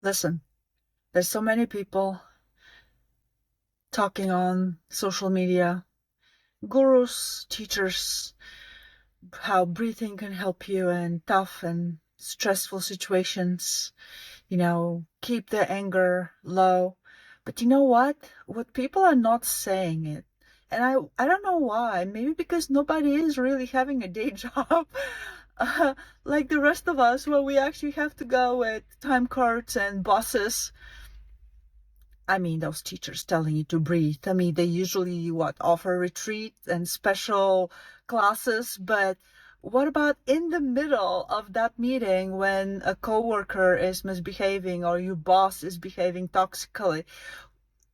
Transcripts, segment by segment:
Listen, there's so many people talking on social media, gurus, teachers, how breathing can help you in tough and stressful situations, keep the anger low. But you know what? What people are not saying it. And I don't know why. Maybe because nobody is really having a day job. Like the rest of us, where we actually have to go with time cards and bosses. I mean, those teachers telling you to breathe. I mean, they usually offer retreat and special classes, but what about in the middle of that meeting when a coworker is misbehaving or your boss is behaving toxically?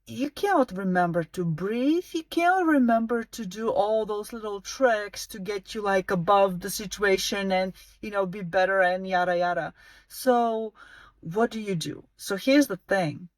You can't remember to breathe. You can't remember to do all those little tricks to get you like above the situation and, be better and yada yada. So what do you do? So here's the thing.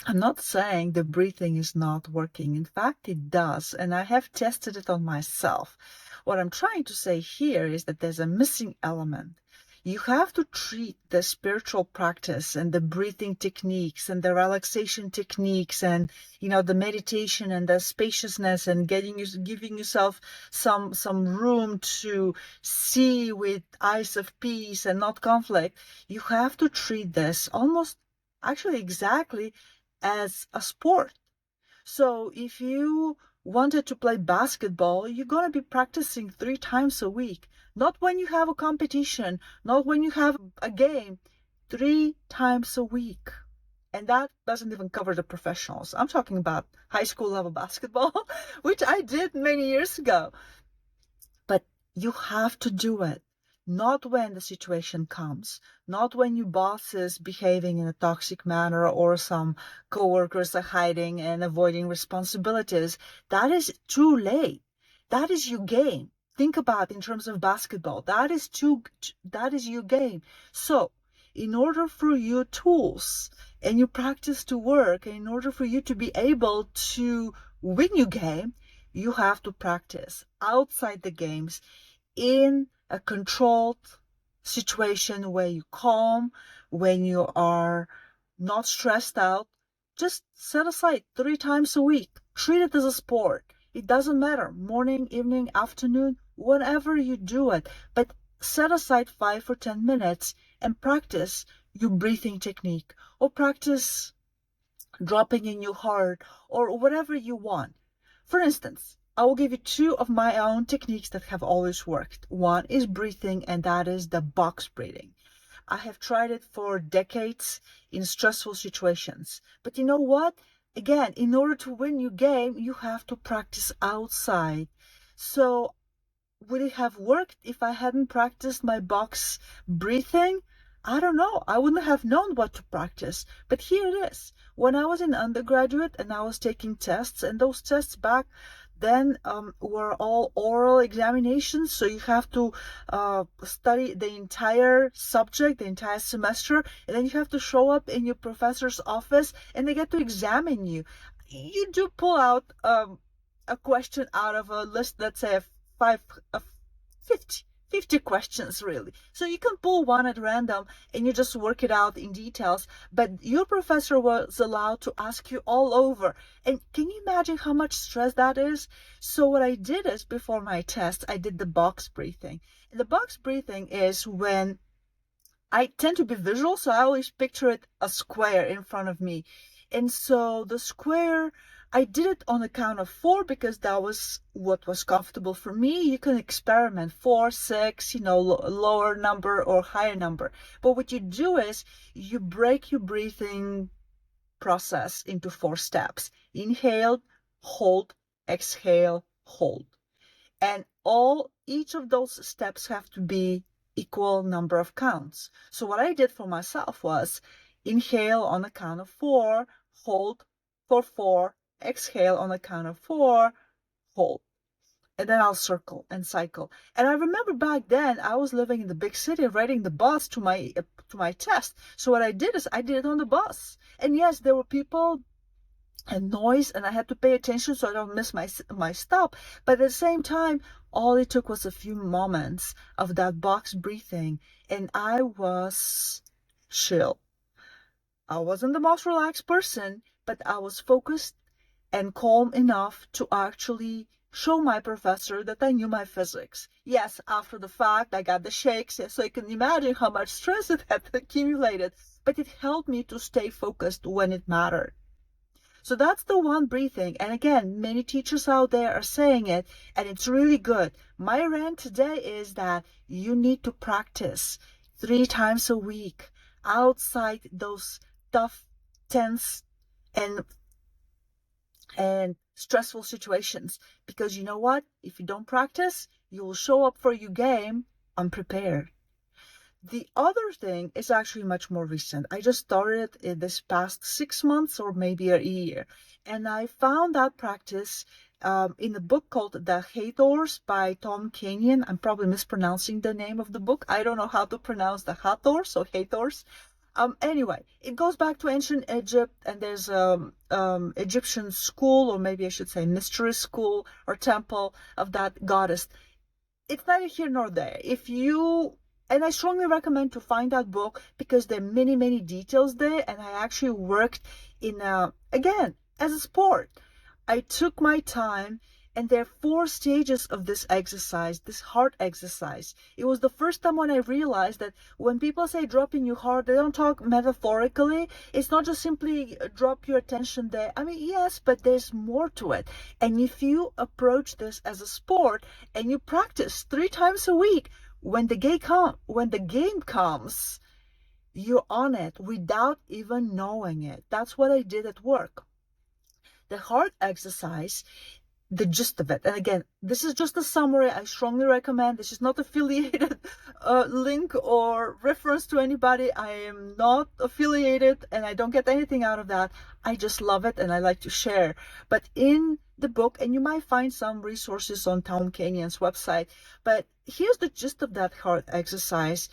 I'm not saying the breathing is not working. In fact, it does, and I have tested it on myself. What I'm trying to say here is that there's a missing element. You have to treat the spiritual practice and the breathing techniques and the relaxation techniques and the meditation and the spaciousness and giving yourself some room to see with eyes of peace and not conflict. You have to treat this almost actually exactly as a sport. So if you wanted to play basketball, you're going to be practicing 3 times a week. Not when you have a competition, not when you have a game, 3 times a week. And that doesn't even cover the professionals. I'm talking about high school level basketball, which I did many years ago. But you have to do it. Not when the situation comes, not when your boss is behaving in a toxic manner or some coworkers are hiding and avoiding responsibilities. That is too late. That is your game. Think about in terms of basketball. That is your game. So, in order for your tools and your practice to work, and in order for you to be able to win your game, you have to practice outside the games in a controlled situation where you calm, when you are not stressed out. Just set aside 3 times a week. Treat it as a sport. It doesn't matter, morning, evening, afternoon, whenever you do it. But set aside 5 or 10 minutes and practice your breathing technique or practice dropping in your heart or whatever you want. For instance, I will give you two of my own techniques that have always worked. One is breathing, and that is the box breathing. I have tried it for decades in stressful situations. But you know what? Again, in order to win your game, you have to practice outside. So would it have worked if I hadn't practiced my box breathing? I don't know. I wouldn't have known what to practice. But here it is. When I was in undergraduate and I was taking tests, and those tests back then were all oral examinations, so you have to study the entire subject, the entire semester, and then you have to show up in your professor's office and they get to examine you. You do pull out a question out of a list, let's say five, 50 questions really. So you can pull one at random and you just work it out in details. But your professor was allowed to ask you all over. And can you imagine how much stress that is? So what I did is before my test, I did the box breathing. And the box breathing is when I tend to be visual, so I always picture it a square in front of me. And so the square, I did it on the count of 4 because that was what was comfortable for me. You can experiment 4, 6, lower number or higher number. But what you do is you break your breathing process into 4 steps. Inhale, hold, exhale, hold. And each of those steps have to be equal number of counts. So what I did for myself was inhale on the count of 4, hold for 4, exhale on the count of 4, hold. And then I'll circle and cycle. And I remember back then I was living in the big city, riding the bus to my test. So what I did is I did it on the bus. And yes, there were people and noise, and I had to pay attention so I don't miss my stop. But at the same time, all it took was a few moments of that box breathing, and I was chill. I wasn't the most relaxed person, but I was focused and calm enough to actually show my professor that I knew my physics. Yes, after the fact, I got the shakes, so you can imagine how much stress it had accumulated, but it helped me to stay focused when it mattered. So that's the one breathing. And again, many teachers out there are saying it, and it's really good. My rant today is that you need to practice 3 times a week outside those tough, tense, and stressful situations. Because you know what? If you don't practice, you will show up for your game unprepared. The other thing is actually much more recent. I just started in this past 6 months or maybe a year. And I found that practice in a book called The Hathors by Tom Kenyon. I'm probably mispronouncing the name of the book. I don't know how to pronounce the Hathors, so Hathors. Anyway, it goes back to ancient Egypt, and there's Egyptian school, or maybe I should say mystery school or temple of that goddess. It's neither here nor there. And I strongly recommend to find that book because there are many, many details there. And I actually worked again, as a sport. I took my time, and there are 4 stages of this exercise, this heart exercise. It was the first time when I realized that when people say drop in your heart, they don't talk metaphorically. It's not just simply drop your attention there. I mean, yes, but there's more to it. And if you approach this as a sport and you practice 3 times a week, when the game comes, you're on it without even knowing it. That's what I did at work. The heart exercise, the gist of it. And again, this is just a summary. I strongly recommend. This is not affiliated link or reference to anybody. I am not affiliated, and I don't get anything out of that. I just love it, and I like to share. But in the book, and you might find some resources on Tom Kenyon's website, but here's the gist of that heart exercise.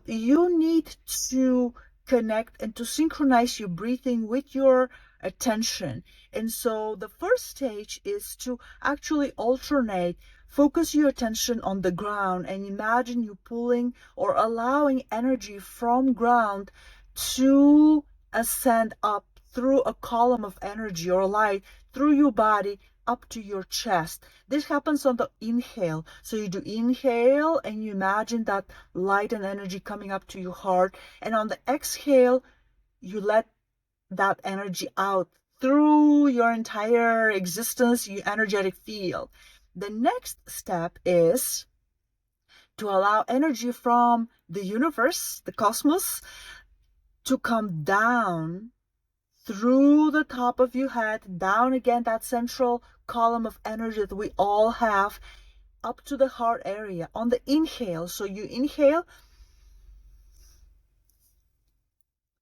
You need to connect and to synchronize your breathing with your attention. And so the first stage is to actually alternate, focus your attention on the ground, and imagine you pulling or allowing energy from ground to ascend up through a column of energy or light through your body up to your chest. This happens on the inhale. So you do inhale and you imagine that light and energy coming up to your heart. And on the exhale, you let that energy out through your entire existence, your energetic field. The next step is to allow energy from the universe, the cosmos, to come down through the top of your head, down again, that central column of energy that we all have, up to the heart area on the inhale. So you inhale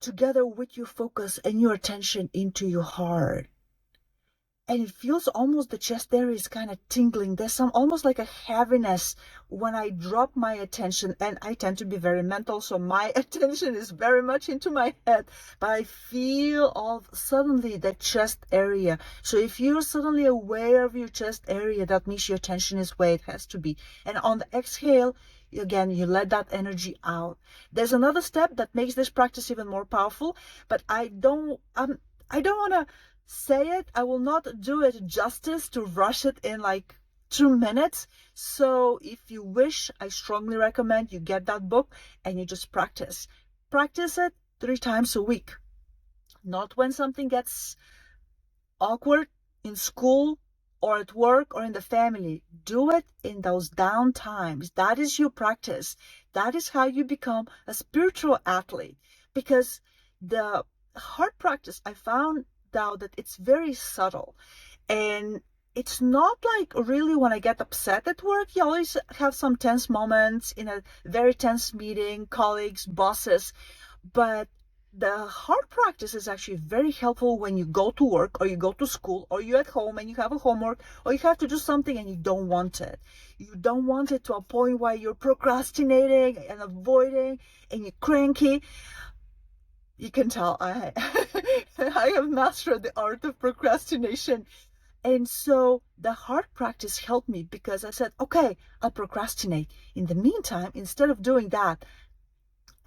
together with your focus and your attention into your heart. And it feels almost the chest area is kind of tingling. There's some almost like a heaviness when I drop my attention, and I tend to be very mental, so my attention is very much into my head, but I feel all suddenly the chest area. So if you're suddenly aware of your chest area, that means your attention is where it has to be. And on the exhale, again, you let that energy out. There's another step that makes this practice even more powerful, but I don't want to say it. I will not do it justice to rush it in like 2 minutes. So if you wish, I strongly recommend you get that book and you just practice. Practice it 3 times a week. Not when something gets awkward in school or at work or in the family. Do it in those down times. That is your practice. That is how you become a spiritual athlete. Because the heart practice, I found out that it's very subtle, and it's not like really when I get upset at work. You always have some tense moments in a very tense meeting, colleagues, bosses, but the heart practice is actually very helpful when you go to work or you go to school or you're at home and you have a homework or you have to do something and you don't want it. You don't want it to a point where you're procrastinating and avoiding and you're cranky. You can tell I have mastered the art of procrastination. And so the heart practice helped me because I said, okay, I'll procrastinate. In the meantime, instead of doing that,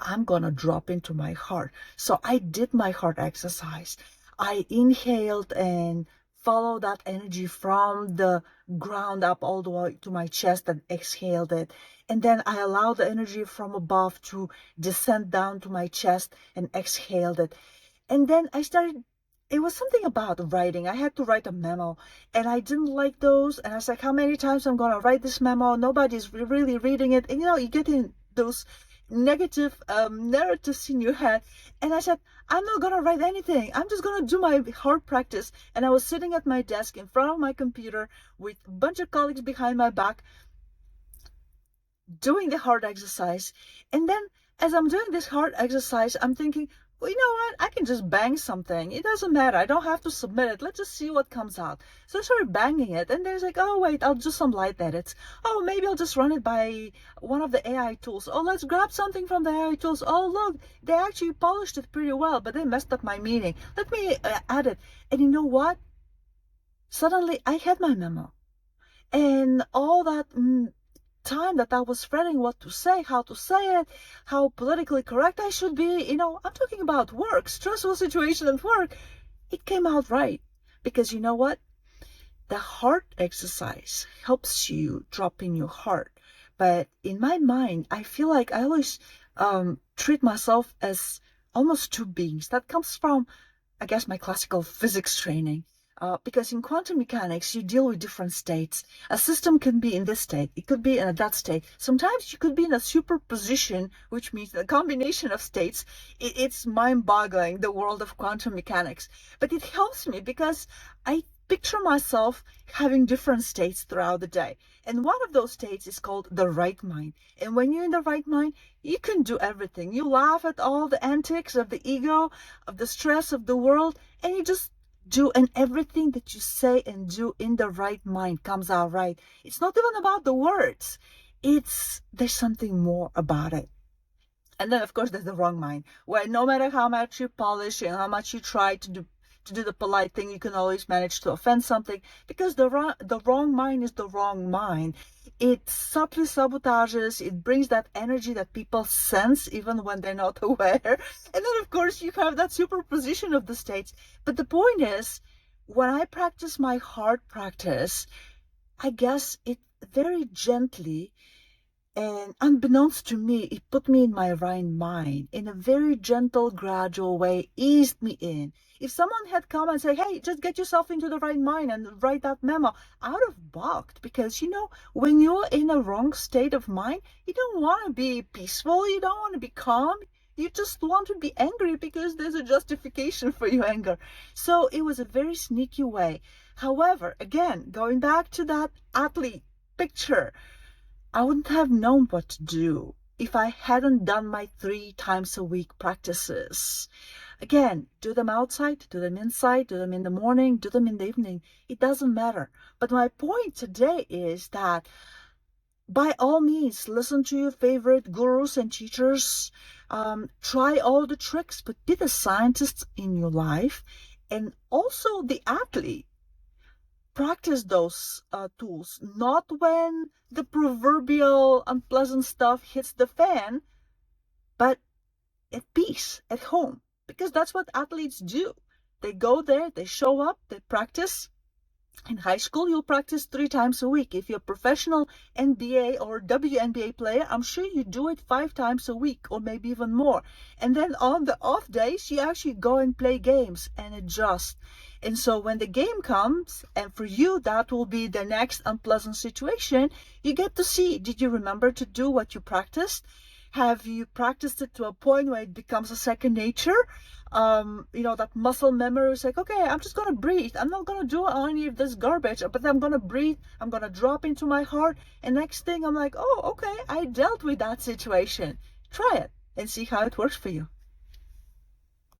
I'm going to drop into my heart. So I did my heart exercise. I inhaled and followed that energy from the ground up all the way to my chest and exhaled it. And then I allowed the energy from above to descend down to my chest and exhaled it. And then I started, it was something about writing. I had to write a memo and I didn't like those. And I was like, how many times I'm going to write this memo? Nobody's really reading it. And you get in those negative narratives in your head. And I said, I'm not going to write anything. I'm just going to do my heart practice. And I was sitting at my desk in front of my computer with a bunch of colleagues behind my back doing the heart exercise. And then as I'm doing this heart exercise, I'm thinking, well, you know what? I can just bang something. It doesn't matter. I don't have to submit it. Let's just see what comes out. So I started banging it. And there's like, oh, wait, I'll do some light edits. Oh, maybe I'll just run it by one of the AI tools. Oh, let's grab something from the AI tools. Oh, look, they actually polished it pretty well, but they messed up my meaning. Let me add it. And you know what? Suddenly I had my memo. And all that time that I was fretting what to say, how to say it, how politically correct I should be, I'm talking about work, stressful situation at work. It came out right. Because you know what? The heart exercise helps you drop in your heart. But in my mind, I feel like I always treat myself as almost two beings. That comes from, I guess, my classical physics training. Because in quantum mechanics, you deal with different states. A system can be in this state. It could be in that state. Sometimes you could be in a superposition, which means a combination of states. It's mind-boggling, the world of quantum mechanics. But it helps me because I picture myself having different states throughout the day. And one of those states is called the right mind. And when you're in the right mind, you can do everything. You laugh at all the antics of the ego, of the stress of the world, and you just do, and everything that you say and do in the right mind comes out right. It's not even about the words. There's something more about it. And then of course there's the wrong mind, where no matter how much you polish and how much you try to do the polite thing, you can always manage to offend something, because the wrong mind is the wrong mind. It subtly sabotages, it brings that energy that people sense even when they're not aware. And then of course you have that superposition of the states. But the point is, when I practice my heart practice, I guess it very gently and unbeknownst to me, it put me in my right mind in a very gentle, gradual way, eased me in. If someone had come and said, hey, just get yourself into the right mind and write that memo, I would have balked, because, when you're in a wrong state of mind, you don't want to be peaceful, you don't want to be calm, you just want to be angry because there's a justification for your anger. So it was a very sneaky way. However, again, going back to that athlete picture, I wouldn't have known what to do if I hadn't done my 3 times a week practices. Again, do them outside, do them inside, do them in the morning, do them in the evening. It doesn't matter. But my point today is that by all means, listen to your favorite gurus and teachers. Try all the tricks, but be the scientist in your life and also the athlete. Practice those tools, not when the proverbial unpleasant stuff hits the fan, but at peace, at home, because that's what athletes do. They go there, they show up, they practice. In high school, you'll practice 3 times a week. If you're a professional NBA or WNBA player, I'm sure you do it 5 times a week or maybe even more. And then on the off days, you actually go and play games and adjust. And so when the game comes, and for you, that will be the next unpleasant situation, you get to see, did you remember to do what you practiced? Have you practiced it to a point where it becomes a second nature? That muscle memory is like, okay, I'm just going to breathe. I'm not going to do any of this garbage, but I'm going to breathe. I'm going to drop into my heart. And next thing I'm like, oh, okay, I dealt with that situation. Try it and see how it works for you.